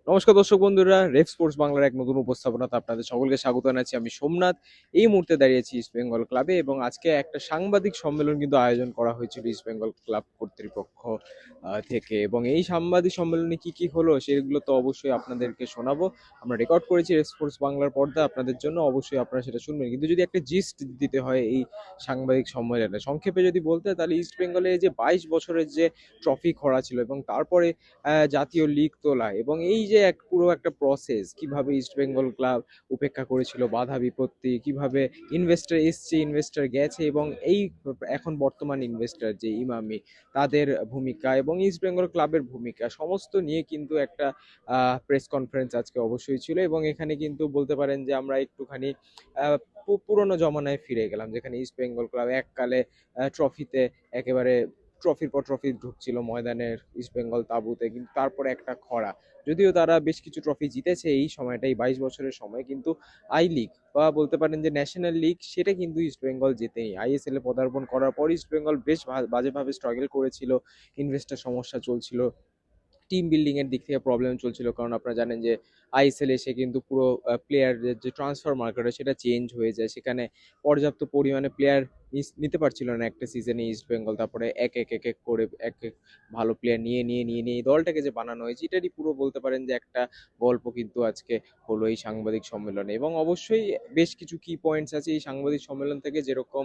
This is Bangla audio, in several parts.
নমস্কার দর্শক বন্ধুরা, রেফ স্পোর্টস বাংলার এক নতুন উপস্থাপনাতে আপনাদের সকলকে স্বাগত জানাচ্ছি। আমি সোমনাথ। এই মুহূর্তে দাঁড়িয়েছি ইস্ট বেঙ্গল ক্লাবে এবং আজকে একটা সাংবাদিক সম্মেলন কিন্তু আয়োজন করা হয়েছিল ইস্ট বেঙ্গল ক্লাব কর্তৃপক্ষ থেকে। এবং এই সাংবাদিক সম্মেলনে কি কি হলো সেগুলো তো অবশ্যই আপনাদেরকে শোনাবো। আমরা রেকর্ড করেছি রেফ স্পোর্টস বাংলার পর্দা আপনাদের জন্য, অবশ্যই আপনারা সেটা শুনবেন। কিন্তু যদি একটা জিস্ট দিতে হয় এই সাংবাদিক সম্মেলনে সংক্ষেপে যদি বলতে, তাহলে ইস্ট বেঙ্গলে যে 22 বছরের যে ট্রফি খরা ছিল এবং তারপরে জাতীয় লিগ তোলা, এবং এই যে পুরো একটা প্রসেস, কিভাবে ইস্ট বেঙ্গল ক্লাব উপেক্ষা করেছিল বাধা বিপত্তি, কিভাবে ইনভেস্টর এসছে, ইনভেস্টর গেছে, এবং এই এখন বর্তমান ইনভেস্টর যে ইমামি, তাদের ভূমিকা এবং ইস্ট বেঙ্গল ক্লাবের ভূমিকা সমস্ত নিয়ে কিন্তু একটা প্রেস কনফারেন্স আজকে অবশ্যই ছিল। এবং এখানে কিন্তু বলতে পারেন যে আমরা একটুখানি পুরোনো জমানায় ফিরে গেলাম, যেখানে ইস্ট বেঙ্গল ক্লাব এককালে ট্রফিতে একেবারে ট্রফির পর ট্রফি ঢুকছিল ময়দানের ইস্ট বেঙ্গল তাঁবুতে। কিন্তু তারপরে একটা খরা, যদিও তারা বেশ কিছু ট্রফি জিতেছে এই সময়টাই 22 বছরের সময়, কিন্তু আই লিগ বা বলতে পারেন যে ন্যাশনাল লিগ, সেটা কিন্তু ইস্ট বেঙ্গল জেতেনি। আইএসএল এ পদার্পণ করার পর ইস্ট বেঙ্গল বেশ বাজেভাবে স্ট্রাগল করেছিল, ইনভেস্টার সমস্যা চলছিল, টিম বিল্ডিং এর দিক থেকে প্রবলেম চলছিল। কারণ আপনারা জানেন যে আইএসএল এসে কিন্তু পুরো প্লেয়ারের যে ট্রান্সফার মার্কেট সেটা চেঞ্জ হয়ে যায়, সেখানে পর্যাপ্ত পরিমাণে প্লেয়ার নিতে পারছিল না একটা সিজনে ইস্ট বেঙ্গল। তারপরে এক এক করে এক এক ভালো প্লেয়ার নিয়ে এই দলটাকে যে বানানো হয়েছে, এটারই পুরো বলতে পারেন যে একটা গল্প কিন্তু আজকে হলো এই সাংবাদিক সম্মেলনে। এবং অবশ্যই বেশ কিছু কি পয়েন্টস আছে এই সাংবাদিক সম্মেলন থেকে, যেরকম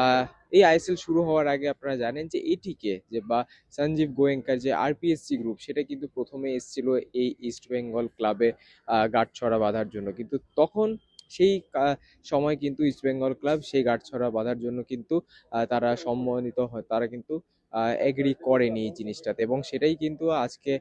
আহ এই আইএসএল শুরু হওয়ার আগে আপনারা জানেন যে এটিকে যে বা সঞ্জীব গোয়েঙ্কার যে আরপিএসজি গ্রুপ, সেটা কিন্তু প্রথমে এসেছিল এই ইস্ট বেঙ্গল ক্লাবে গাঁটছড়া বাঁধার জন্য। কিন্তু তখন সেই সময় কিন্তু ইস্ট বেঙ্গল ক্লাব সেই গাঁটছড়া বাঁধার জন্য কিন্তু তারা সম্মানিত হয়, তারা কিন্তু এগ্রি করেনি এই জিনিসটাতে। এবং সেটাই কিন্তু আজকে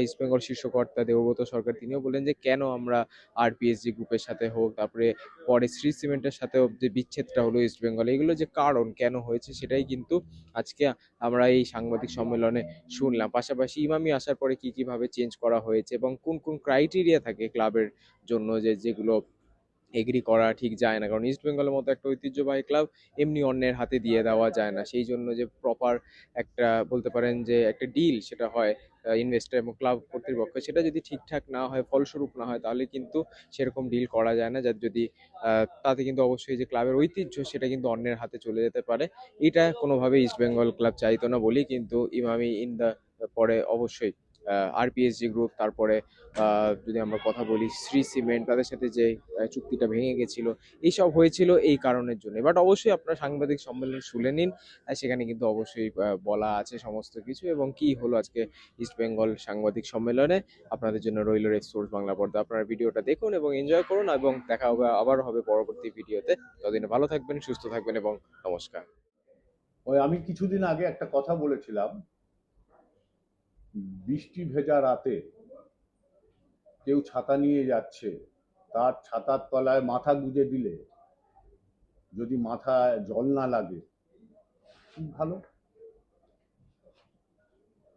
ইস্ট বেঙ্গল শীর্ষকর্তা দেবব্রত সরকার তিনিও বললেন যে কেন আমরা আরপিএসজি গ্রুপের সাথে হোক, তারপরে পরে শ্রী সিমেন্টের সাথেও যে বিচ্ছেদটা হলো ইস্ট বেঙ্গল, এগুলো যে কারণ কেন হয়েছে সেটাই কিন্তু আজকে আমরা এই সাংবাদিক সম্মেলনে শুনলাম। পাশাপাশি ইমামি আসার পরে কি কিভাবে চেঞ্জ করা হয়েছে এবং কোন কোন ক্রাইটেরিয়া থাকে ক্লাবের জন্য, যেগুলো এগ্রি করা ঠিক যায় না। কারণ ইস্ট বেঙ্গলের মতো একটা ঐতিহ্যবাহী ক্লাব এমনি অন্যের হাতে দিয়ে দেওয়া যায় না। সেই জন্য যে প্রপার একটা বলতে পারেন যে একটা ডিল সেটা হয় ইনভেস্টর এবং ক্লাব কর্তৃপক্ষ, সেটা যদি ঠিকঠাক না হয়, ফলস্বরূপ না হয়, তাহলে কিন্তু সেরকম ডিল করা যায় না। যার যদি তাতে কিন্তু অবশ্যই যে ক্লাবের ঐতিহ্য সেটা কিন্তু অন্যের হাতে চলে যেতে পারে। এটা কোনোভাবেই ইস্ট বেঙ্গল ক্লাব চাইতো না বলেই কিন্তু ইমামি ইন দ্য পরে অবশ্যই আরপিএসজি গ্রুপ, তারপরে যদি আমরা কথা বলি শ্রী সিমেন্ট, তাদের সাথে যে চুক্তিটা ভেঙে গেছিল, এইসব হয়েছিল এই কারণের জন্য। বাট অবশ্যই আপনারা সাংবাদিক সম্মেলন শুনে নিন, সেখানে কিন্তু অবশ্যই বলা আছে সমস্ত কিছু। এবং কি হলো আজকে ইস্ট বেঙ্গল সাংবাদিক সম্মেলনে, আপনাদের জন্য রইল রেড সোর্স বাংলা পর্দা। আপনারা ভিডিওটা দেখুন এবং এনজয় করুন, এবং দেখা হবে আবার হবে পরবর্তী ভিডিওতে। ততদিনে ভালো থাকবেন, সুস্থ থাকবেন এবং নমস্কার। ওই আমি কিছুদিন আগে একটা কথা বলেছিলাম, বৃষ্টি ভেজা রাতে কেউ ছাতা নিয়ে যাচ্ছে, তার ছাতার তলায় মাথা গুঁজে দিলে যদি মাথায় জল না লাগে, খুব ভালো।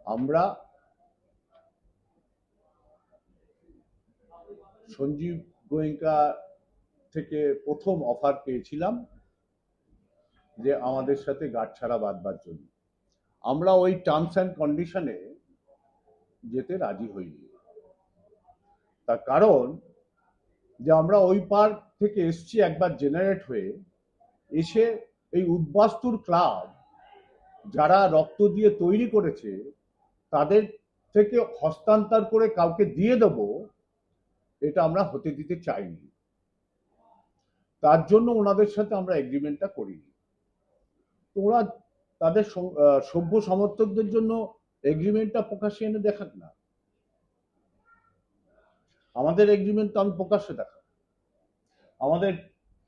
আমরা সঞ্জীব গোয়েঙ্কা থেকে প্রথম অফার পেয়েছিলাম যে আমাদের সাথে গাঁটছড়া বাঁধবার জন্য। আমরা ওই টার্মস অ্যান্ড কন্ডিশনে যেতে রাজি হইনি। তার কারণ যে আমরা ওই পার থেকে এসছি একবার জেনারেট হয়ে, এসে এই উদ্বাস্তুর ক্লাব যারা রক্ত দিয়ে তৈরি করেছে তাদের থেকে হস্তান্তর করে কাউকে দিয়ে দেব, এটা আমরা হতে দিতে চাইনি। তার জন্য ওনাদের সাথে আমরা এগ্রিমেন্টটা করিনি। তো ওরা তাদের সভ্য সমর্থকদের জন্য এগ্রিমেন্টটা প্রকাশ্যে এনে দেখাক না। আমাদের এগ্রিমেন্ট তো আমি প্রকাশ্যে দেখাব। আমাদের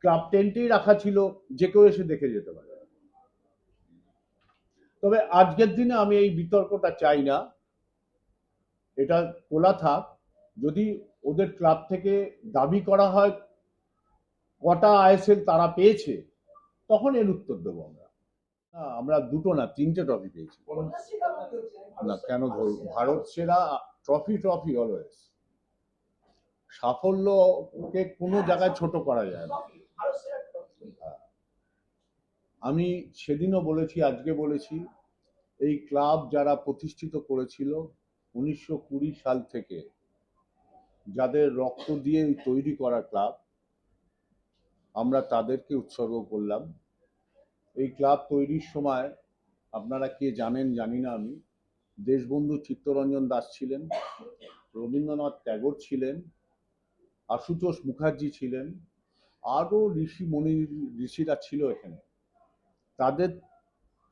ক্লাব টেন্টেই রাখা ছিল, যে কেউ এসে দেখে যেতে পারে। তবে আজকের দিনে আমি এই বিতর্কটা চাই না, এটা খোলা থাক। যদি ওদের ক্লাব থেকে দাবি করা হয় কটা আইএসএল তারা পেয়েছে, তখন এর উত্তর দেবো আমরা। না, আমরা দুটো না, তিনটে ট্রফি পেয়েছি। না কেন ধরুন, ভারত সেরা ট্রফি, ট্রফি অলওয়েজ। সাফল্যকে কোনো জায়গায় ছোট করা যায় না। আমি সেদিনও বলেছি, আজকে বলেছি, এই ক্লাব যারা প্রতিষ্ঠিত করেছিল 1920 সাল থেকে, যাদের রক্ত দিয়ে তৈরি করা ক্লাব, আমরা তাদেরকে উৎসর্গ করলাম। এই ক্লাব তৈরির সময় আপনারা কে জানেন জানি না, আমি দেশবন্ধু চিত্তরঞ্জন দাস ছিলেন, রবীন্দ্রনাথ ট্যাগর ছিলেন, আশুতোষ মুখার্জি ছিলেন, আরও ঋষিরা ছিল এখানে। তাদের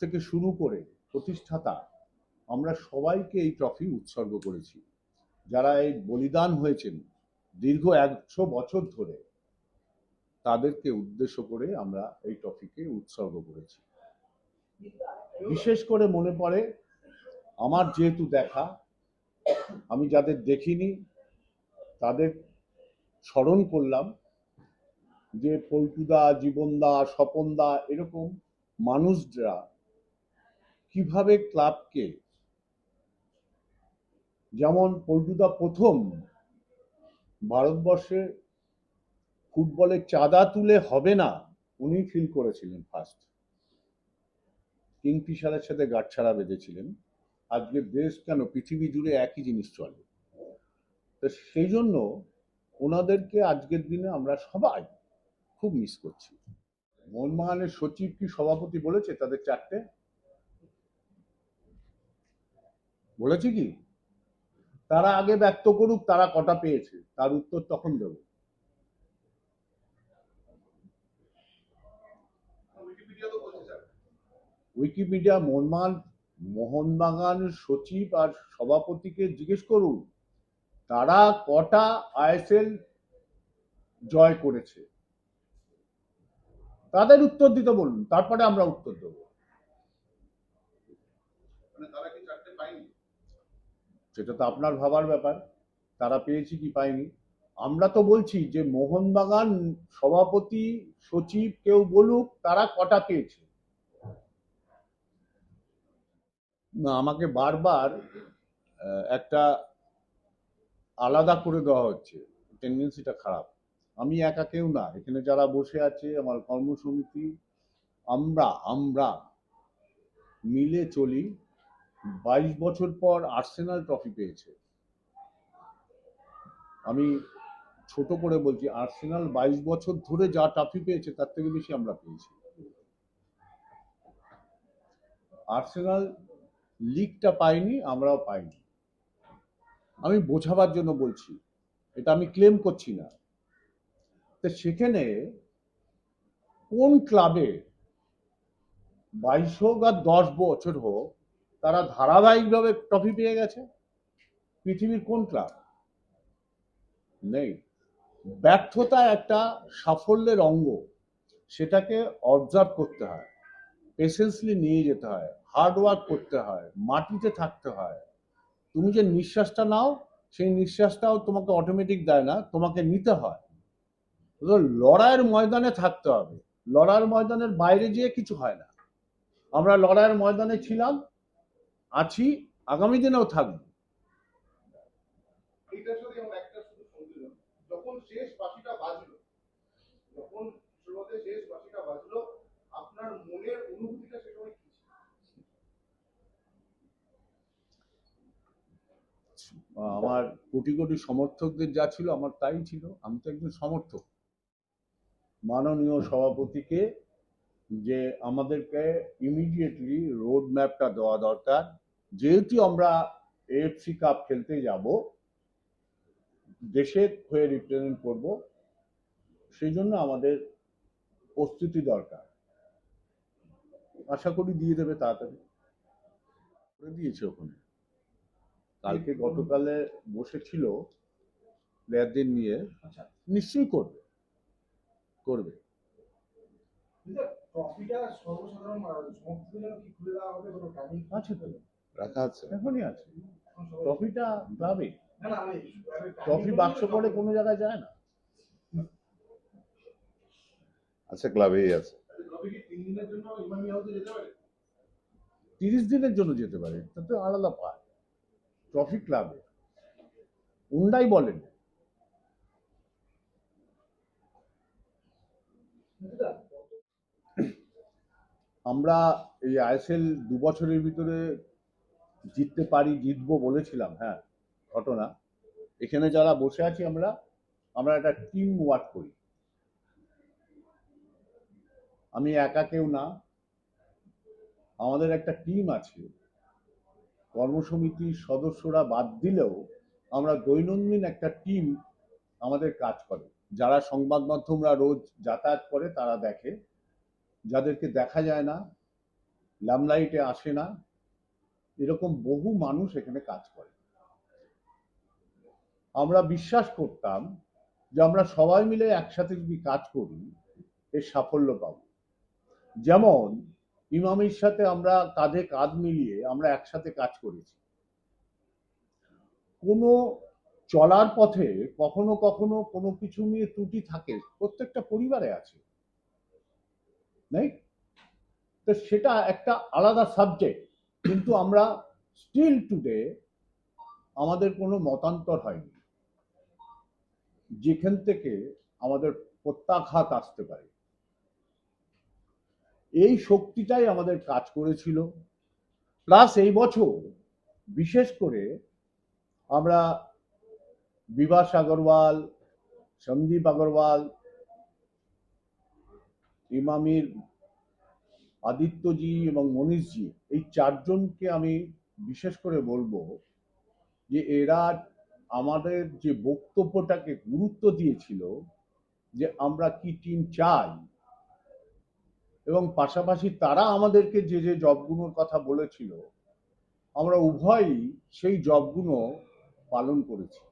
থেকে শুরু করে প্রতিষ্ঠাতা আমরা সবাইকে এই ট্রফি উৎসর্গ করেছি। যারা এই বলিদান হয়েছেন দীর্ঘ 100 বছর ধরে, তাদেরকে উদ্দেশ্য করে আমরা এই ট্রফিকে উৎসর্গ করেছি। বিশেষ করে মনে পড়ে আমার, যেহেতু দেখা, আমি যাদের দেখিনি তাদের স্মরণ করলাম, যে পল্টুদা, জীবনদা, স্বপনদা, এরকম মানুষরা কিভাবে ক্লাবকে, যেমন পল্টুদা প্রথম ভারতবর্ষে ফুটবলের চাঁদা তুলে হবে না, উনি ফিল করেছিলেন ফার্স্ট, কিংফিশারের সাথে গাঁটছড়া বেঁধেছিলেন। আজকে দেশ কেন, পৃথিবী জুড়ে একই জিনিস চলে। তো সেই জন্য ওনাদেরকে আজকের দিনে আমরা সবাই খুব মিস করছি। মোহনবাগানের সচিব কি সভাপতি বলেছে তাদের চারটে? বলেছে কি? তারা আগে ব্যক্ত করুক তারা কটা পেয়েছে, তার উত্তর তখন দেব। উইকিপিডিয়া মোহনবাগান সচিব আর সভাপতিকে জিজ্ঞেস করুন তারা কটা আইএসএল জয় করেছে, তাদের উত্তর দিতে বলুন, তারপরে আমরা উত্তর দেব। সেটা তো আপনার ভাবার ব্যাপার, তারা পেয়েছি কি পায়নি। আমরা তো বলছি যে মোহনবাগান সভাপতি, সচিব কেউ বলুক তারা কটা পেয়েছে। না, আমাকে বারবার একটা আলাদা করে দেওয়া হচ্ছে, টেন্ডেন্সিটা খারাপ। আমি একা কেউ না, এখানে যারা বসে আছে আমার কর্মসমিতি, আমরা আমরা মিলে চলি। 22 বছর পর আর্সেনাল ট্রফি পেয়েছে। আমি ছোট করে বলছি, আর্সেনাল 22 বছর ধরে যা ট্রফি পেয়েছে তার থেকে বেশি আমরা পেয়েছি। আর্সেনাল লিগটা পাইনি, আমরাও পাইনি। আমি বোঝাবার জন্য বলছি, এটা আমি ক্লেম করছি না। তো সেখানে কোন ক্লাবে 22 হোক আর 10 বছর হোক, তারা ধারাবাহিকভাবে ট্রফি পেয়ে গেছে? পৃথিবীর কোন ক্লাব? নেই। ব্যর্থতা একটা সাফল্যের অঙ্গ, সেটাকে অবজার্ভ করতে হয়, পেশেন্সলি নিয়ে যেতে হয়, হার্ড ওয়ার্ক করতে হয়, মাটিতে থাকতে হয়। তুমি যে নিঃশ্বাসটা নাও, সেই নিঃশ্বাসটাও তোমাকে অটোমেটিক দেয় না, তোমাকে নিতে হয়। লড়াইয়ের ময়দানে থাকতে হবে, লড়াইয়ের ময়দানের বাইরে গিয়ে কিছু হয় না। আমরা লড়াইয়ের ময়দানে ছিলাম, আছি, আগামী দিনেও থাকবো। এইটার সাথে আমার একটা শুধু সংযোজন, যখন শেষ বাঁশিটা বাজলো, যখন শুরুতে শেষ বাঁশিটা বাজলো, আপনার মনের অনুভূতিটা সে সময় কি ছিল? আমার কোটি কোটি সমর্থকদের যা ছিল আমার তাই ছিল, আমি তো একজন সমর্থক। মাননীয় সভাপতিকে যে আমাদেরকে ইমিডিয়েটলি রোড ম্যাপটা দেওয়া দরকার, যেহেতু আমরা এএফসি কাপ খেলতে যাব, দেশের হয়ে রিপ্রেজেন্ট করব, সেই জন্য আমাদের প্রস্তুতি দরকার। আশা করি দিয়ে দেবে তাড়াতাড়ি, করে দিয়েছে ওখানে। কালকে গতকালে বসেছিল প্লেয়ারদের নিয়ে, আচ্ছা, নিশ্চয়ই করবে করবে। ট্রফিটা সর্বসাধারণ সমর্থকদের জন্য কি খুলে দেওয়া হবে, কোনো টাইমিং আছে তো, রাখা আছে। এখনই আছে। ট্রফিটা ক্লাবে, না না মানে ট্রফি বাক্স করে কোনো জায়গায় যায় না। আচ্ছা, ক্লাবেই আছে। ট্রফি কি 3 দিনের জন্য ইমামি হাউসে যেতে পারে? 30 দিনের জন্য যেতে পারে, তাতে আলাদা পায়। ট্রফি ক্লাবে উন্ডাই বলেন। আমরা এই আইএসএল 2 বছরের ভিতরে জিততে পারি, জিতবো বলেছিলাম, হ্যাঁ ঘটনা। এখানে যারা বসে আছি আমরা একটা টিম ওয়ার্ক করি। আমি একা কেউ না, আমাদের একটা টিম আছে। কর্মসমিতির সদস্যরা বাদ দিলেও আমরা দৈনন্দিন একটা টিম আমাদের কাজ করে। যারা সংবাদ মাধ্যমরা রোজ যাতায়াত করে তারা দেখে, যাদেরকে দেখা যায় না, লামলাইটে আসে না, এরকম বহু মানুষ এখানে কাজ করে। আমরা বিশ্বাস করতাম যে আমরা সবাই মিলে একসাথে যদি কাজ করি এর সাফল্য পাব। যেমন ইমামির সাথে আমরা কাঁধে কাঁধ মিলিয়ে আমরা একসাথে কাজ করেছি। কোনো চলার পথে কখনো কখনো কোনো কিছু নিয়ে ত্রুটি থাকে, প্রত্যেকটা পরিবারে আছে, নাই? তো সেটা একটা আলাদা সাবজেক্ট, কিন্তু আমরা স্টিল টুডে আমাদের কোনো মতান্তর হয়নি, যেখান থেকে আমাদের প্রত্যাঘাত আসতে পারে। এই শক্তিটাই আমাদের কাজ করেছিল। প্লাস এই বছর বিশেষ করে আমরা বিভাস আগরওয়াল, সন্দীপ আগরওয়াল, ইমামির আদিত্যজি এবং মনীষজি, এই চারজনকে আমি বিশেষ করে বলবো যে এরা আমাদের যে বক্তব্যটাকে গুরুত্ব দিয়েছিল যে আমরা কি টিম চাই, এবং পাশাপাশি তারা আমাদেরকে যে যে জবগুলোর কথা বলেছিল আমরা উভয়ই সেই জবগুলো পালন করেছি।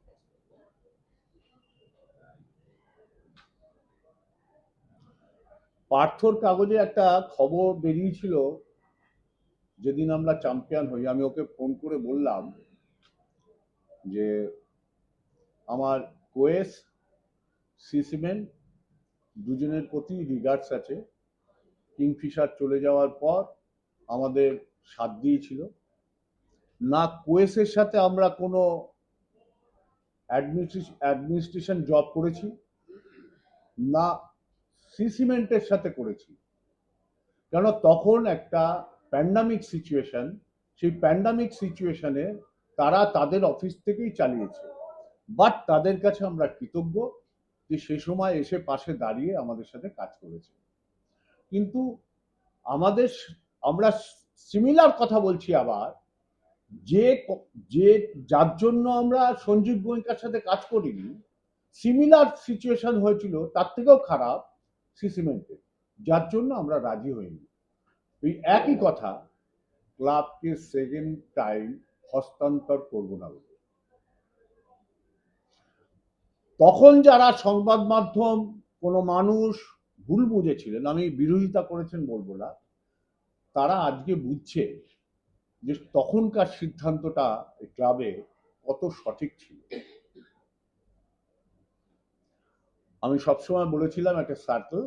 পার্থর কাগজে একটা খবর বেরিয়েছিল যেদিন আমরা চ্যাম্পিয়ন হই। আমি ওকে ফোন করে বললাম যে আমার কোয়েস, সিসিমেন দুজনের প্রতি রিগার্ডস আছে। কিংফিশার চলে যাওয়ার পর আমাদের সাথ দিয়েছিল না। কোয়েসের সাথে আমরা কোনো অ্যাডমিনিস্ট্রেশন জব করেছি না সিসিমেন্টের সাথে করেছি, কেন তখন একটা প্যান্ডামিক সিচুয়েশন, সেই প্যান্ডামিক সিচুয়েশনে তারা তাদের অফিস থেকেই চালিয়েছে। বাট তাদের কাছে আমরা কৃতজ্ঞ যে সে সময় এসে পাশে দাঁড়িয়ে আমাদের সাথে কাজ করেছে। কিন্তু আমরা সিমিলার কথা বলছি আবার, যে যে যার জন্য আমরা সঞ্জীব গোয়েঙ্কার সাথে কাজ করিনি, সিমিলার সিচুয়েশন হয়েছিল তার থেকেও খারাপ সিসিমেন্টে, যার জন্য আমরা রাজি হইনি। এই একই কথা, ক্লাবকে সেকেন্ড টাইম হস্তান্তর করব না বলে। তখন যারা সংবাদ মাধ্যম, কোনো মানুষ ভুল বুঝেছিলেন, আমি বিরোধিতা করেছেন বলবো না, তারা আজকে বুঝছে যে তখনকার সিদ্ধান্তটা ক্লাবে কত সঠিক ছিল। আমি সবসময় বলেছিলাম একটা সার্কেল,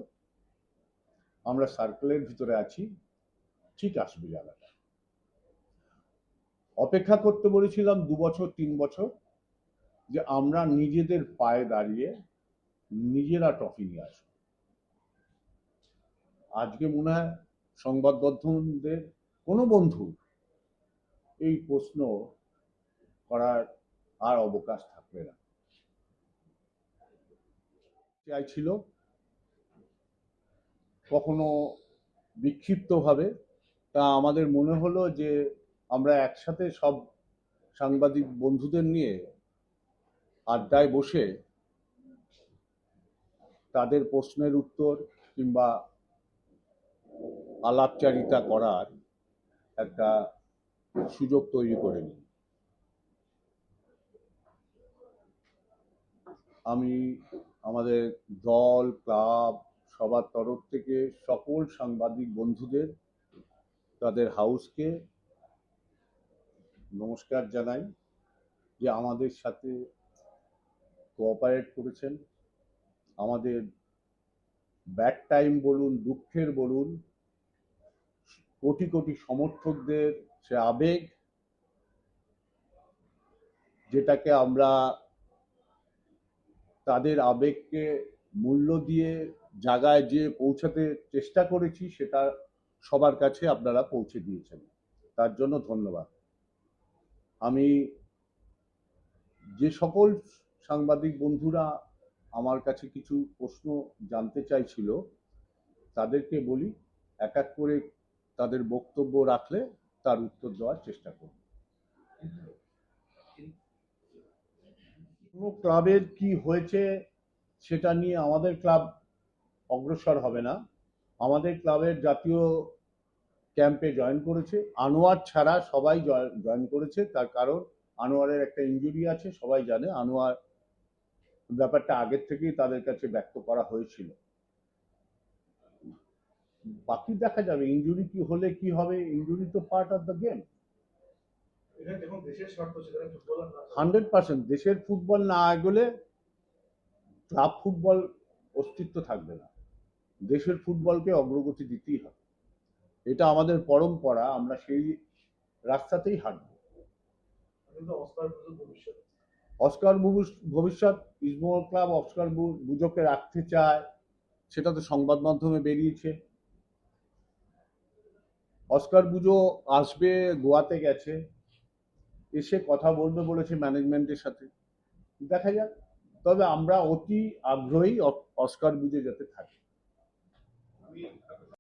আমরা সার্কেলের ভিতরে আছি, ঠিক আসবে জায়গাটা। অপেক্ষা করতে বলেছিলাম 2 বছর 3 বছর, যে আমরা নিজেদের পায়ে দাঁড়িয়ে নিজেরা ট্রফি নিয়ে আসবো। আজকে মনে হয় সংবাদ মাধ্যমদের কোনো বন্ধু এই প্রশ্ন করার আর অবকাশ থাকবে না। চাইছিল কখনো বিক্ষিপ্তভাবে, তা আমাদের মনে হলো যে আমরা একসাথে সব সাংবাদিক বন্ধুদের নিয়ে আড্ডায় বসে তাদের প্রশ্নের উত্তর কিংবা আলাপচারিতা করার একটা সুযোগ তৈরি করে নিই। আমি আমাদের দল, ক্লাব, সবার তরফ থেকে সকল সাংবাদিক বন্ধুদের, তাদের হাউসকে নমস্কার জানাই যে আমাদের সাথে কোঅপারেট করেছেন। আমাদের ব্যাড টাইম বলুন, দুঃখের বলুন, কোটি কোটি সমর্থকদের সে আবেগ, যেটাকে আমরা তাদের আবেগকে মূল্য দিয়ে জায়গায় যে পৌঁছাতে চেষ্টা করেছি, সেটা সবার কাছে আপনারা পৌঁছে দিয়েছেন, তার জন্য ধন্যবাদ। আমি যে সকল সাংবাদিক বন্ধুরা আমার কাছে কিছু প্রশ্ন জানতে চাইছিল তাদেরকে বলি এক এক করে তাদের বক্তব্য রাখলে তার উত্তর দেওয়ার চেষ্টা করব। কোনো ক্লাবের কি হয়েছে সেটা নিয়ে আমাদের ক্লাব অগ্রসর হবে না। আমাদের ক্লাবের জাতীয় ক্যাম্পে জয়েন করেছে, আনোয়ার ছাড়া সবাই জয়েন করেছে। তার কারণ আনোয়ারের একটা ইনজুরি আছে, সবাই জানে। আনোয়ার ব্যাপারটা আগের থেকেই তাদের কাছে ব্যক্ত করা হয়েছিল। বাকি দেখা যাবে ইনজুরি কি হলে কি হবে, ইনজুরি তো পার্ট অফ দ্য গেম। এখানে দেখুন দেশের স্বার্থ, সেখানে ফুটবলার না 100% দেশের ফুটবল না এগোলে ক্লাব ফুটবল অস্তিত্ব থাকবে না। দেশের ফুটবলকে অগ্রগতি দিতেই হবে, এটা আমাদের পরম্পরা, আমরা সেই রাস্তাতেই হাঁটব। কিন্তু অস্কার ভবিষ্যৎ অস্কার ভবিষ্যৎ ইস্টবেঙ্গল ক্লাব অস্কার বুজোকে রাখতে চায়, সেটা তো সংবাদ মাধ্যমে বেরিয়েছে। অস্কার বুজো আসবে, গোয়াতে গেছে, এসে কথা বলবে বলেছে ম্যানেজমেন্টের সাথে, দেখা যাক। তবে আমরা অতি আগ্রহী অস্কার বুজো যাতে থাকে। আমি